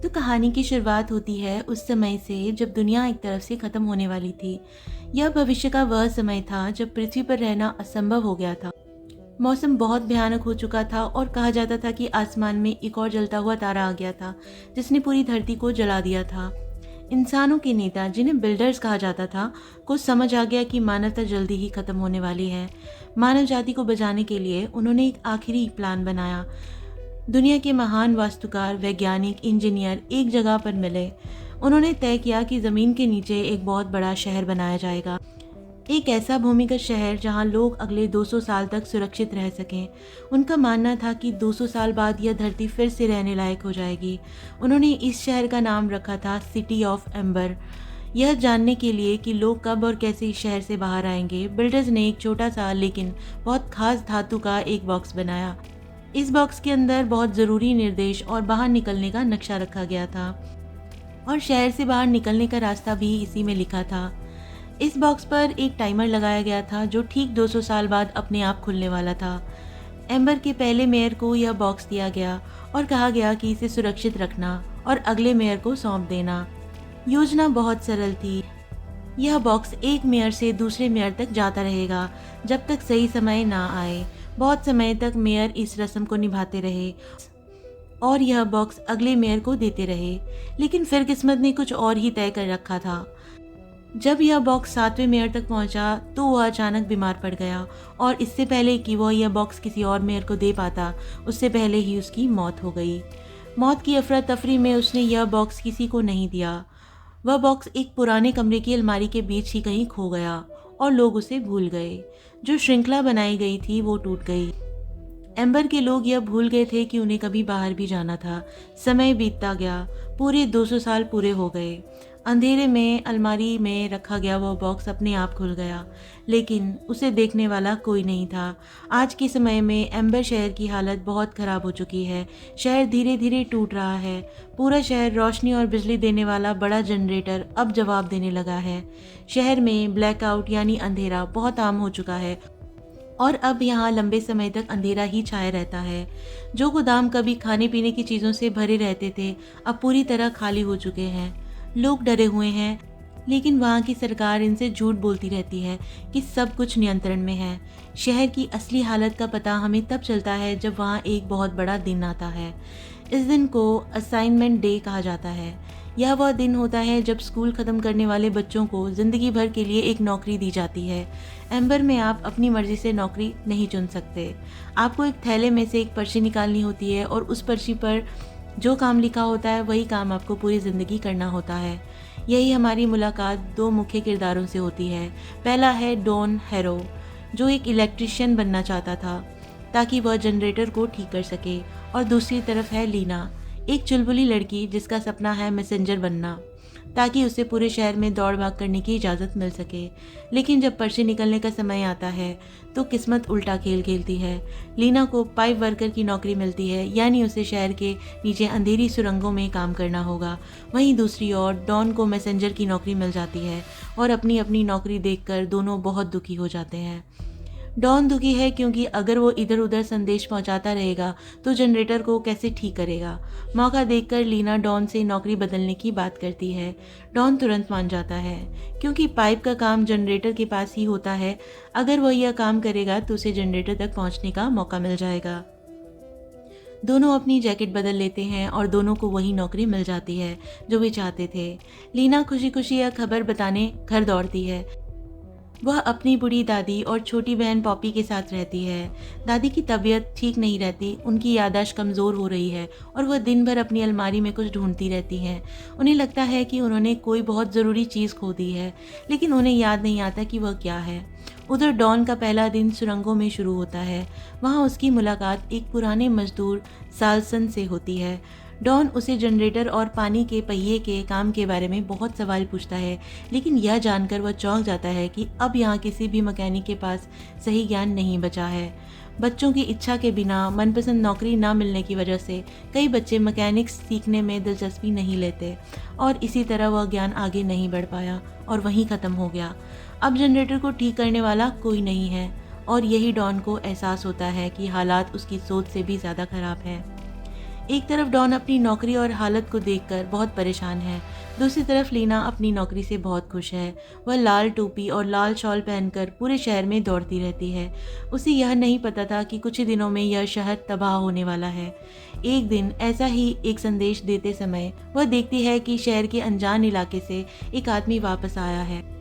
तो कहानी की शुरुआत होती है उस समय से जब दुनिया एक तरफ से खत्म होने वाली थी। यह भविष्य का वह समय था जब पृथ्वी पर रहना असंभव हो गया था। मौसम बहुत भयानक हो चुका था और कहा जाता था कि आसमान में एक और जलता हुआ तारा आ गया था जिसने पूरी धरती को जला दिया था। इंसानों के नेता, जिन्हें बिल्डर्स कहा जाता था, को समझ आ गया कि मानवता जल्दी ही खत्म होने वाली है। मानव जाति को बचाने के लिए उन्होंने एक आखिरी प्लान बनाया। दुनिया के महान वास्तुकार, वैज्ञानिक, इंजीनियर एक जगह पर मिले। उन्होंने तय किया कि ज़मीन के नीचे एक बहुत बड़ा शहर बनाया जाएगा। एक ऐसा भूमिगत शहर जहां लोग अगले 200 साल तक सुरक्षित रह सकें। उनका मानना था कि 200 साल बाद यह धरती फिर से रहने लायक हो जाएगी। उन्होंने इस शहर का नाम रखा था सिटी ऑफ एम्बर। यह जानने के लिए कि लोग कब और कैसे इस शहर से बाहर आएंगे, बिल्डर्स ने एक छोटा सा लेकिन बहुत खास धातु का एक बॉक्स बनाया। इस बॉक्स के अंदर बहुत ज़रूरी निर्देश और बाहर निकलने का नक्शा रखा गया था, और शहर से बाहर निकलने का रास्ता भी इसी में लिखा था। इस बॉक्स पर एक टाइमर लगाया गया था जो ठीक 200 साल बाद अपने आप खुलने वाला था। एम्बर के पहले मेयर को यह बॉक्स दिया गया और कहा गया कि इसे सुरक्षित रखना और अगले मेयर को सौंप देना। योजना बहुत सरल थी। यह बॉक्स एक मेयर से दूसरे मेयर तक जाता रहेगा जब तक सही समय ना आए। बहुत समय तक मेयर इस रस्म को निभाते रहे और यह बॉक्स अगले मेयर को देते रहे। लेकिन फिर किस्मत ने कुछ और ही तय कर रखा था। जब यह बॉक्स 7वें मेयर तक पहुंचा तो वह अचानक बीमार पड़ गया, और इससे पहले कि वह यह बॉक्स किसी और मेयर को दे पाता, उससे पहले ही उसकी मौत हो गई। मौत की अफरा तफरी में उसने यह बॉक्स किसी को नहीं दिया। वह बॉक्स एक पुराने कमरे की अलमारी के बीच ही कहीं खो गया और लोग उसे भूल गए। जो श्रृंखला बनाई गई थी वो टूट गई। एम्बर के लोग यह भूल गए थे कि उन्हें कभी बाहर भी जाना था। समय बीतता गया। पूरे 200 साल पूरे हो गए। अंधेरे में अलमारी में रखा गया वह बॉक्स अपने आप खुल गया, लेकिन उसे देखने वाला कोई नहीं था। आज के समय में एम्बर शहर की हालत बहुत ख़राब हो चुकी है। शहर धीरे धीरे टूट रहा है। पूरा शहर रोशनी और बिजली देने वाला बड़ा जनरेटर अब जवाब देने लगा है। शहर में ब्लैकआउट यानी अंधेरा बहुत आम हो चुका है, और अब यहाँ लंबे समय तक अंधेरा ही छाया रहता है। जो गोदाम कभी खाने पीने की चीज़ों से भरे रहते थे, अब पूरी तरह खाली हो चुके हैं। लोग डरे हुए हैं, लेकिन वहाँ की सरकार इनसे झूठ बोलती रहती है कि सब कुछ नियंत्रण में है। शहर की असली हालत का पता हमें तब चलता है जब वहाँ एक बहुत बड़ा दिन आता है। इस दिन को असाइनमेंट डे कहा जाता है। यह वह दिन होता है जब स्कूल ख़त्म करने वाले बच्चों को ज़िंदगी भर के लिए एक नौकरी दी जाती है। एम्बर में आप अपनी मर्ज़ी से नौकरी नहीं चुन सकते। आपको एक थैले में से एक पर्ची निकालनी होती है, और उस पर्ची पर जो काम लिखा होता है वही काम आपको पूरी ज़िंदगी करना होता है। यही हमारी मुलाकात दो मुख्य किरदारों से होती है। पहला है डॉन हैरो, जो एक इलेक्ट्रिशियन बनना चाहता था ताकि वह जनरेटर को ठीक कर सके, और दूसरी तरफ है लीना, एक चुलबुली लड़की जिसका सपना है मैसेंजर बनना ताकि उसे पूरे शहर में दौड़ भाग करने की इजाज़त मिल सके। लेकिन जब पर्ची निकलने का समय आता है तो किस्मत उल्टा खेल खेलती है। लीना को पाइप वर्कर की नौकरी मिलती है, यानी उसे शहर के नीचे अंधेरी सुरंगों में काम करना होगा। वहीं दूसरी ओर डॉन को मैसेंजर की नौकरी मिल जाती है, और अपनी अपनी नौकरी देखकर दोनों बहुत दुखी हो जाते हैं। डॉन दुखी है क्योंकि अगर वो इधर उधर संदेश पहुंचाता रहेगा तो जनरेटर को कैसे ठीक करेगा। मौका देखकर लीना डॉन से नौकरी बदलने की बात करती है। डॉन तुरंत मान जाता है क्योंकि पाइप का काम जनरेटर के पास ही होता है। अगर वह यह काम करेगा तो उसे जनरेटर तक पहुंचने का मौका मिल जाएगा। दोनों अपनी जैकेट बदल लेते हैं और दोनों को वही नौकरी मिल जाती है जो वे चाहते थे। लीना खुशी खुशी यह खबर बताने घर दौड़ती है। वह अपनी बूढ़ी दादी और छोटी बहन पॉपी के साथ रहती है। दादी की तबीयत ठीक नहीं रहती, उनकी याददाश्त कमज़ोर हो रही है और वह दिन भर अपनी अलमारी में कुछ ढूंढती रहती हैं। उन्हें लगता है कि उन्होंने कोई बहुत ज़रूरी चीज़ खो दी है, लेकिन उन्हें याद नहीं आता कि वह क्या है। उधर डॉन का पहला दिन सुरंगों में शुरू होता है। वहाँ उसकी मुलाकात एक पुराने मजदूर साल्सन से होती है। डॉन उसे जनरेटर और पानी के पहिए के काम के बारे में बहुत सवाल पूछता है, लेकिन यह जानकर वह चौंक जाता है कि अब यहाँ किसी भी मैकेनिक के पास सही ज्ञान नहीं बचा है। बच्चों की इच्छा के बिना मनपसंद नौकरी ना मिलने की वजह से कई बच्चे मैकेनिक्स सीखने में दिलचस्पी नहीं लेते, और इसी तरह वह ज्ञान आगे नहीं बढ़ पाया और वहीं ख़त्म हो गया। अब जनरेटर को ठीक करने वाला कोई नहीं है, और यही डॉन को एहसास होता है कि हालात उसकी सोच से भी ज़्यादा ख़राब है। एक तरफ डॉन अपनी नौकरी और हालत को देखकर बहुत परेशान है, दूसरी तरफ लीना अपनी नौकरी से बहुत खुश है। वह लाल टोपी और लाल शॉल पहनकर पूरे शहर में दौड़ती रहती है। उसे यह नहीं पता था कि कुछ ही दिनों में यह शहर तबाह होने वाला है। एक दिन ऐसा ही एक संदेश देते समय वह देखती है कि शहर के अनजान इलाके से एक आदमी वापस आया है।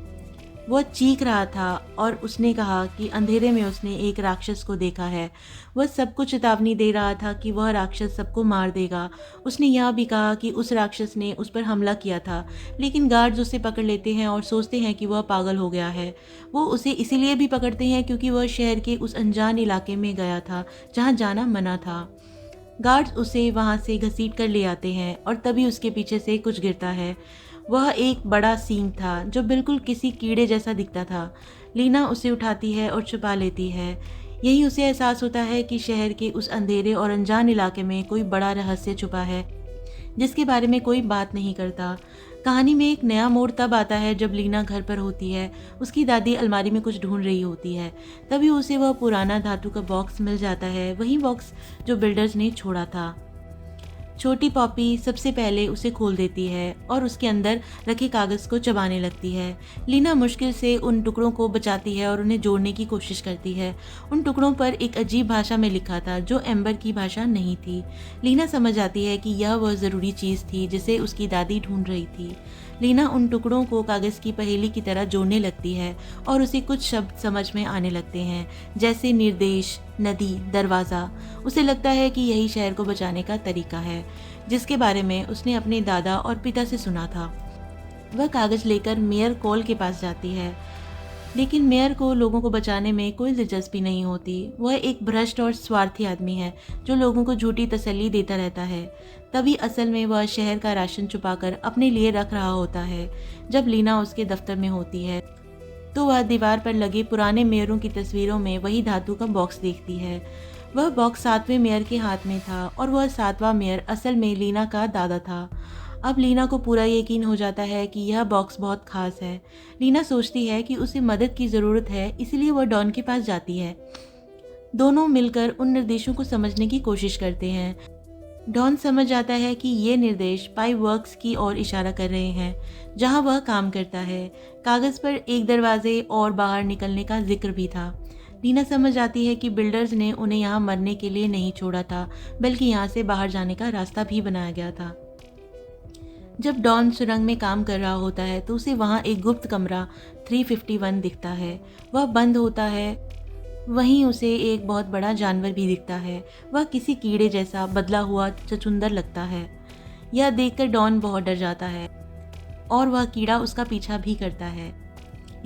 वह चीख रहा था और उसने कहा कि अंधेरे में उसने एक राक्षस को देखा है। वह सबको चेतावनी दे रहा था कि वह राक्षस सबको मार देगा। उसने यह भी कहा कि उस राक्षस ने उस पर हमला किया था, लेकिन गार्ड्स उसे पकड़ लेते हैं और सोचते हैं कि वह पागल हो गया है। वो उसे इसीलिए भी पकड़ते हैं क्योंकि वह शहर के उस अनजान इलाके में गया था जहाँ जाना मना था। गार्ड्स उसे वहाँ से घसीट कर ले आते हैं और तभी उसके पीछे से कुछ गिरता है। वह एक बड़ा सींग था जो बिल्कुल किसी कीड़े जैसा दिखता था। लीना उसे उठाती है और छुपा लेती है। यही उसे एहसास होता है कि शहर के उस अंधेरे और अनजान इलाके में कोई बड़ा रहस्य छुपा है जिसके बारे में कोई बात नहीं करता। कहानी में एक नया मोड़ तब आता है जब लीना घर पर होती है। उसकी दादी अलमारी में कुछ ढूंढ रही होती है। तभी उसे वह पुराना धातु का बॉक्स मिल जाता है, वही बॉक्स जो बिल्डर्स ने छोड़ा था। छोटी पॉपी सबसे पहले उसे खोल देती है और उसके अंदर रखे कागज़ को चबाने लगती है। लीना मुश्किल से उन टुकड़ों को बचाती है और उन्हें जोड़ने की कोशिश करती है। उन टुकड़ों पर एक अजीब भाषा में लिखा था जो एम्बर की भाषा नहीं थी। लीना समझ जाती है कि यह वह ज़रूरी चीज़ थी जिसे उसकी दादी ढूंढ रही थी। लीना उन टुकड़ों को कागज़ की पहेली की तरह जोड़ने लगती है और उसे कुछ शब्द समझ में आने लगते हैं, जैसे निर्देश, नदी, दरवाज़ा। उसे लगता है कि यही शहर को बचाने का तरीका है जिसके बारे में उसने अपने दादा और पिता से सुना था। वह कागज़ लेकर मेयर कोल के पास जाती है, लेकिन मेयर को लोगों को बचाने में कोई दिलचस्पी नहीं होती। वह एक भ्रष्ट और स्वार्थी आदमी है जो लोगों को झूठी तसल्ली देता रहता है। तभी असल में वह शहर का राशन छुपाकर अपने लिए रख रहा होता है। जब लीना उसके दफ्तर में होती है तो वह दीवार पर लगे पुराने मेयरों की तस्वीरों में वही धातु का बॉक्स देखती है। वह बॉक्स 7वें मेयर के हाथ में था और वह 7वां मेयर असल में लीना का दादा था। अब लीना को पूरा यकीन हो जाता है कि यह बॉक्स बहुत खास है। लीना सोचती है कि उसे मदद की ज़रूरत है, इसलिए वह डॉन के पास जाती है। दोनों मिलकर उन निर्देशों को समझने की कोशिश करते हैं। डॉन समझ जाता है कि ये निर्देश पाई वर्क्स की ओर इशारा कर रहे हैं जहां वह काम करता है। कागज़ पर एक दरवाजे और बाहर निकलने का जिक्र भी था। लीना समझ जाती है कि बिल्डर्स ने उन्हें यहाँ मरने के लिए नहीं छोड़ा था, बल्कि यहाँ से बाहर जाने का रास्ता भी बनाया गया था। जब डॉन सुरंग में काम कर रहा होता है तो उसे वहाँ एक गुप्त कमरा 351 दिखता है। वह बंद होता है। वहीं उसे एक बहुत बड़ा जानवर भी दिखता है। वह किसी कीड़े जैसा बदला हुआ चचुंदर लगता है। यह देखकर डॉन बहुत डर जाता है और वह कीड़ा उसका पीछा भी करता है।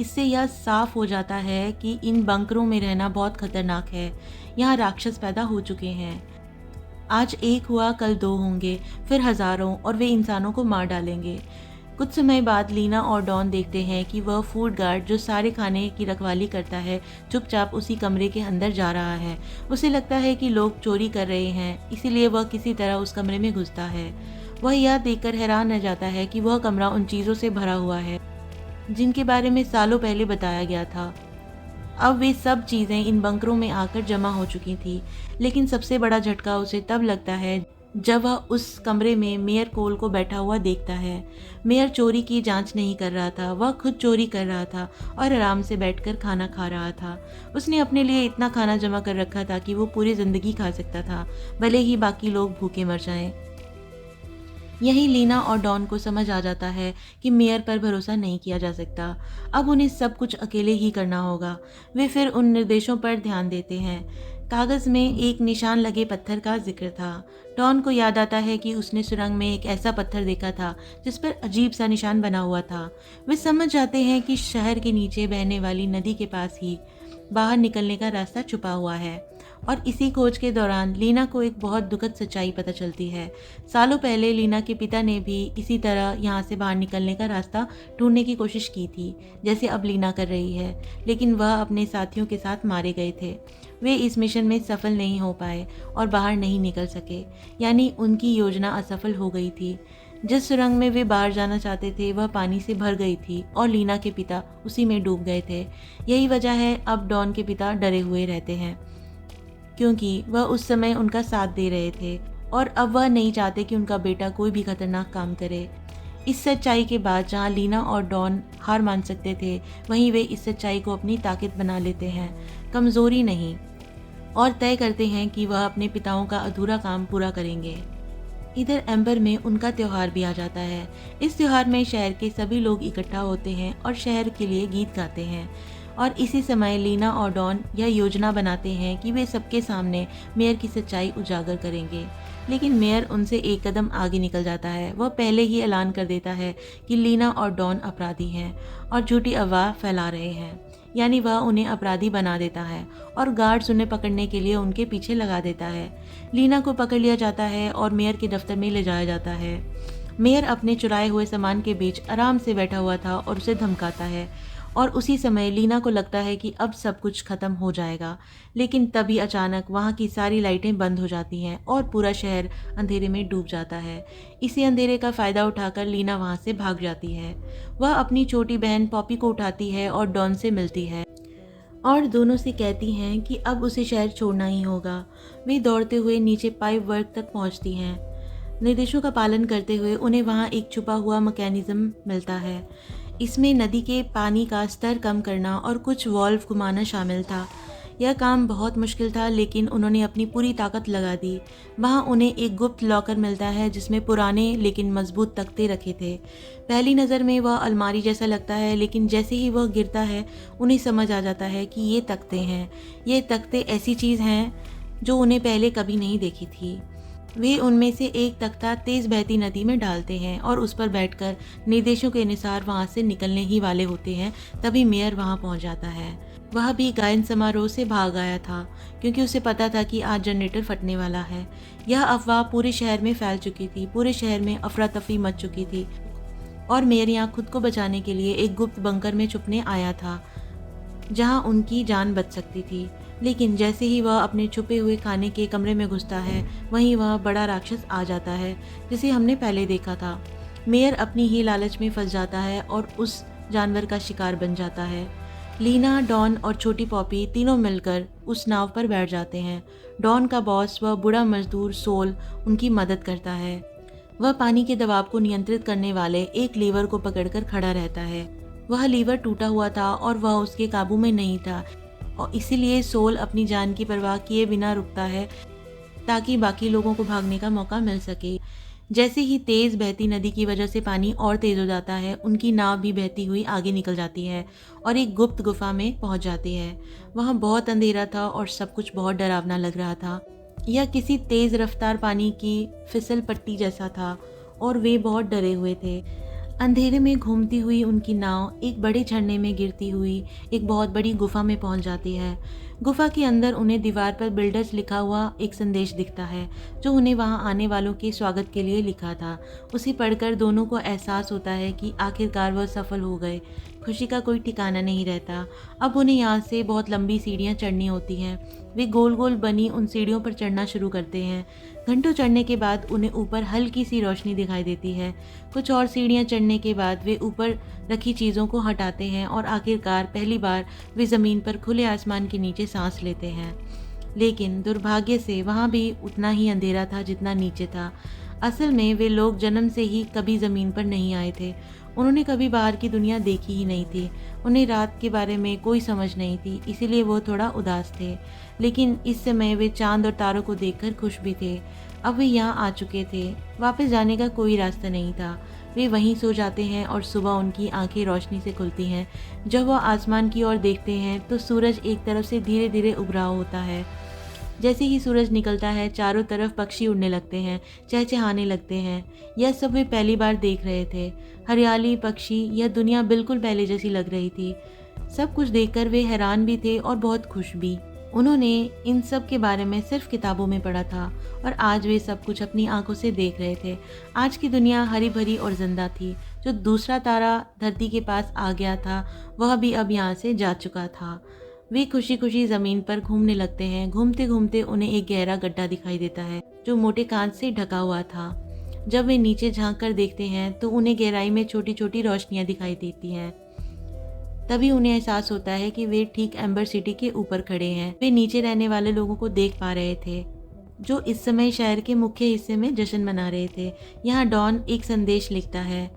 इससे यह साफ हो जाता है कि इन बंकरों में रहना बहुत खतरनाक है। यहाँ राक्षस पैदा हो चुके हैं। आज एक हुआ, कल 2 होंगे, फिर हज़ारों, और वे इंसानों को मार डालेंगे। कुछ समय बाद लीना और डॉन देखते हैं कि वह फूड गार्ड जो सारे खाने की रखवाली करता है चुपचाप उसी कमरे के अंदर जा रहा है। उसे लगता है कि लोग चोरी कर रहे हैं, इसीलिए वह किसी तरह उस कमरे में घुसता है। वह यह देखकर हैरान रह जाता है कि वह कमरा उन चीज़ों से भरा हुआ है जिनके बारे में सालों पहले बताया गया था। अब वे सब चीज़ें इन बंकरों में आकर जमा हो चुकी थी। लेकिन सबसे बड़ा झटका उसे तब लगता है जब वह उस कमरे में मेयर कोल को बैठा हुआ देखता है। मेयर चोरी की जांच नहीं कर रहा था, वह खुद चोरी कर रहा था और आराम से बैठकर खाना खा रहा था। उसने अपने लिए इतना खाना जमा कर रखा था कि वो पूरी ज़िंदगी खा सकता था, भले ही बाकी लोग भूखे मर जाएं। यही लीना और डॉन को समझ आ जाता है कि मेयर पर भरोसा नहीं किया जा सकता। अब उन्हें सब कुछ अकेले ही करना होगा। वे फिर उन निर्देशों पर ध्यान देते हैं। कागज़ में एक निशान लगे पत्थर का जिक्र था। डॉन को याद आता है कि उसने सुरंग में एक ऐसा पत्थर देखा था जिस पर अजीब सा निशान बना हुआ था। वे समझ जाते हैं कि शहर के नीचे बहने वाली नदी के पास ही बाहर निकलने का रास्ता छुपा हुआ है। और इसी खोज के दौरान लीना को एक बहुत दुखद सच्चाई पता चलती है। सालों पहले लीना के पिता ने भी इसी तरह यहाँ से बाहर निकलने का रास्ता ढूंढने की कोशिश की थी, जैसे अब लीना कर रही है, लेकिन वह अपने साथियों के साथ मारे गए थे। वे इस मिशन में सफल नहीं हो पाए और बाहर नहीं निकल सके, यानी उनकी योजना असफल हो गई थी। जिस सुरंग में वे बाहर जाना चाहते थे वह पानी से भर गई थी और लीना के पिता उसी में डूब गए थे। यही वजह है अब डॉन के पिता डरे हुए रहते हैं, क्योंकि वह उस समय उनका साथ दे रहे थे और अब वह नहीं चाहते कि उनका बेटा कोई भी खतरनाक काम करे। इस सच्चाई के बाद जहाँ लीना और डॉन हार मान सकते थे, वहीं वे इस सच्चाई को अपनी ताकत बना लेते हैं, कमज़ोरी नहीं, और तय करते हैं कि वह अपने पिताओं का अधूरा काम पूरा करेंगे। इधर एम्बर में उनका त्योहार भी आ जाता है। इस त्योहार में शहर के सभी लोग इकट्ठा होते हैं और शहर के लिए गीत गाते हैं, और इसी समय लीना और डॉन यह योजना बनाते हैं कि वे सबके सामने मेयर की सच्चाई उजागर करेंगे। लेकिन मेयर उनसे एक कदम आगे निकल जाता है। वह पहले ही ऐलान कर देता है कि लीना और डॉन अपराधी हैं और झूठी अफवाह फैला रहे हैं, यानी वह उन्हें अपराधी बना देता है और गार्ड्स उन्हें पकड़ने के लिए उनके पीछे लगा देता है। लीना को पकड़ लिया जाता है और मेयर के दफ्तर में ले जाया जाता है। मेयर अपने चुराए हुए सामान के बीच आराम से बैठा हुआ था और उसे धमकाता है, और उसी समय लीना को लगता है कि अब सब कुछ खत्म हो जाएगा। लेकिन तभी अचानक वहाँ की सारी लाइटें बंद हो जाती हैं और पूरा शहर अंधेरे में डूब जाता है। इसी अंधेरे का फ़ायदा उठाकर लीना वहाँ से भाग जाती है। वह अपनी छोटी बहन पॉपी को उठाती है और डॉन से मिलती है और दोनों से कहती हैं कि अब उसे शहर छोड़ना ही होगा। वे दौड़ते हुए नीचे पाइप वर्क तक पहुँचती हैं। निर्देशों का पालन करते हुए उन्हें वहाँ एक छुपा हुआ मैकेनिज्म मिलता है। इसमें नदी के पानी का स्तर कम करना और कुछ वाल्व घुमाना शामिल था। यह काम बहुत मुश्किल था, लेकिन उन्होंने अपनी पूरी ताकत लगा दी। वहाँ उन्हें एक गुप्त लॉकर मिलता है जिसमें पुराने लेकिन मजबूत तख्ते रखे थे। पहली नज़र में वह अलमारी जैसा लगता है, लेकिन जैसे ही वह गिरता है उन्हें समझ आ जाता है कि ये तख्ते हैं। ये तख्ते ऐसी चीज़ हैं जो उन्हें पहले कभी नहीं देखी थी। वे उनमें से एक तख्ता तेज बहती नदी में डालते हैं और उस पर बैठकर निर्देशों के अनुसार वहां से निकलने ही वाले होते हैं। तभी मेयर वहां पहुंच जाता है। वह भी गायन समारोह से भाग आया था क्योंकि उसे पता था कि आज जनरेटर फटने वाला है। यह अफवाह पूरे शहर में फैल चुकी थी। पूरे शहर में अफरा तफरी मच चुकी थी और मेयर यहाँ खुद को बचाने के लिए एक गुप्त बंकर में छुपने आया था जहाँ उनकी जान बच सकती थी। लेकिन जैसे ही वह अपने छुपे हुए खाने के कमरे में घुसता है, वहीं वह बड़ा राक्षस आ जाता है जिसे हमने पहले देखा था। मेयर अपनी ही लालच में फंस जाता है और उस जानवर का शिकार बन जाता है। लीना, डॉन और छोटी पॉपी तीनों मिलकर उस नाव पर बैठ जाते हैं। डॉन का बॉस, वह बूढ़ा मजदूर सोल, उनकी मदद करता है। वह पानी के दबाव को नियंत्रित करने वाले एक लीवर को पकड़कर खड़ा रहता है। वह लीवर टूटा हुआ था और वह उसके काबू में नहीं था, और इसीलिए सोल अपनी जान की परवाह किए बिना रुकता है ताकि बाकी लोगों को भागने का मौका मिल सके। जैसे ही तेज बहती नदी की वजह से पानी और तेज हो जाता है, उनकी नाव भी बहती हुई आगे निकल जाती है और एक गुप्त गुफा में पहुंच जाती है। वहां बहुत अंधेरा था और सब कुछ बहुत डरावना लग रहा था। यह किसी तेज रफ्तार पानी की फिसल पट्टी जैसा था और वे बहुत डरे हुए थे। अंधेरे में घूमती हुई उनकी नाव एक बड़े झरने में गिरती हुई एक बहुत बड़ी गुफा में पहुंच जाती है। गुफा के अंदर उन्हें दीवार पर बिल्डर्स लिखा हुआ एक संदेश दिखता है जो उन्हें वहां आने वालों के स्वागत के लिए लिखा था। उसे पढ़कर दोनों को एहसास होता है कि आखिरकार वह सफल हो गए। खुशी का कोई ठिकाना नहीं रहता। अब उन्हें यहाँ से बहुत लंबी सीढ़ियाँ चढ़नी होती हैं। वे गोल गोल बनी उन सीढ़ियों पर चढ़ना शुरू करते हैं। घंटों चढ़ने के बाद उन्हें ऊपर हल्की सी रोशनी दिखाई देती है। कुछ और सीढ़ियाँ चढ़ने के बाद वे ऊपर रखी चीज़ों को हटाते हैं और आखिरकार पहली बार वे ज़मीन पर खुले आसमान के नीचे सांस लेते हैं। लेकिन दुर्भाग्य से वहाँ भी उतना ही अंधेरा था जितना नीचे था। असल में वे लोग जन्म से ही कभी ज़मीन पर नहीं आए थे। उन्होंने कभी बाहर की दुनिया देखी ही नहीं थी। उन्हें रात के बारे में कोई समझ नहीं थी, इसीलिए वो थोड़ा उदास थे। लेकिन इस समय वे चांद और तारों को देखकर खुश भी थे। अब वे यहाँ आ चुके थे। वापस जाने का कोई रास्ता नहीं था। वे वहीं सो जाते हैं और सुबह उनकी आंखें रोशनी से खुलती हैं। जब वह आसमान की ओर देखते हैं तो सूरज एक तरफ से धीरे धीरे उग रहा होता है। जैसे ही सूरज निकलता है, चारों तरफ पक्षी उड़ने लगते हैं, चहचहाने लगते हैं। यह सब वे पहली बार देख रहे थे। हरियाली, पक्षी, यह दुनिया बिल्कुल पहले जैसी लग रही थी। सब कुछ देखकर वे हैरान भी थे और बहुत खुश भी। उन्होंने इन सब के बारे में सिर्फ किताबों में पढ़ा था और आज वे सब कुछ अपनी आंखों से देख रहे थे। आज की दुनिया हरी भरी और जिंदा थी। जो दूसरा तारा धरती के पास आ गया था, वह भी अब यहाँ से जा चुका था। वे खुशी खुशी जमीन पर घूमने लगते हैं। घूमते घूमते उन्हें एक गहरा गड्ढा दिखाई देता है जो मोटे कांच से ढका हुआ था। जब वे नीचे झांक कर देखते हैं तो उन्हें गहराई में छोटी छोटी रोशनियां दिखाई देती हैं। तभी उन्हें एहसास होता है कि वे ठीक एम्बर सिटी के ऊपर खड़े हैं। वे नीचे रहने वाले लोगों को देख पा रहे थे। जो इस समय शहर के मुख्य हिस्से में जश्न मना रहे थे। यहाँ डॉन एक संदेश लिखता है,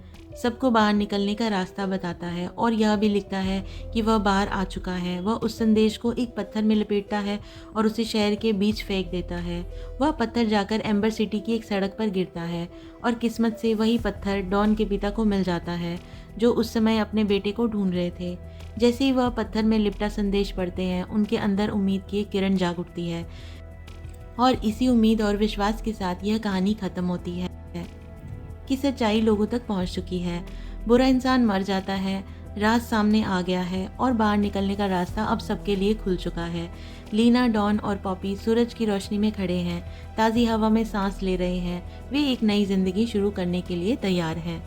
सबको बाहर निकलने का रास्ता बताता है और यह भी लिखता है कि वह बाहर आ चुका है। वह उस संदेश को एक पत्थर में लपेटता है और उसे शहर के बीच फेंक देता है। वह पत्थर जाकर एम्बर सिटी की एक सड़क पर गिरता है और किस्मत से वही पत्थर डॉन के पिता को मिल जाता है, जो उस समय अपने बेटे को ढूंढ रहे थे। जैसे ही वह पत्थर में लिपटा संदेश पढ़ते हैं, उनके अंदर उम्मीद की एक किरण जाग उठती है और इसी उम्मीद और विश्वास के साथ यह कहानी खत्म होती है कि सच्चाई लोगों तक पहुंच चुकी है। बुरा इंसान मर जाता है, राज सामने आ गया है और बाहर निकलने का रास्ता अब सबके लिए खुल चुका है। लीना, डॉन और पॉपी सूरज की रोशनी में खड़े हैं, ताज़ी हवा में सांस ले रहे हैं। वे एक नई जिंदगी शुरू करने के लिए तैयार हैं।